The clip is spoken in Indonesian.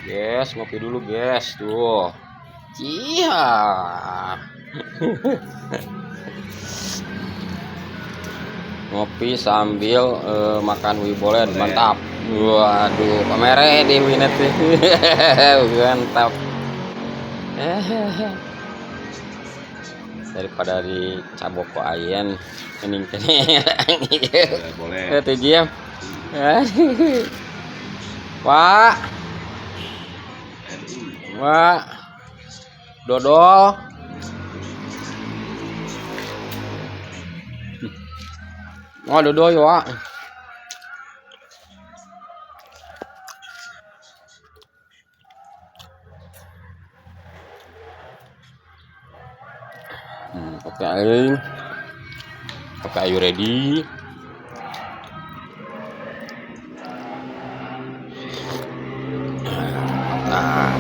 Guys, ngopi dulu guys. Tuh. Iya. Ngopi sambil makan wibolen. Mantap. Waduh, pamere di minat nih. Mantap. Daripada di caboko ayen mending kene. Boleh. Teh diam. Pak. Pak. Dodol. Oh, dodol ya, Pak. Oke, are you ready? Nah.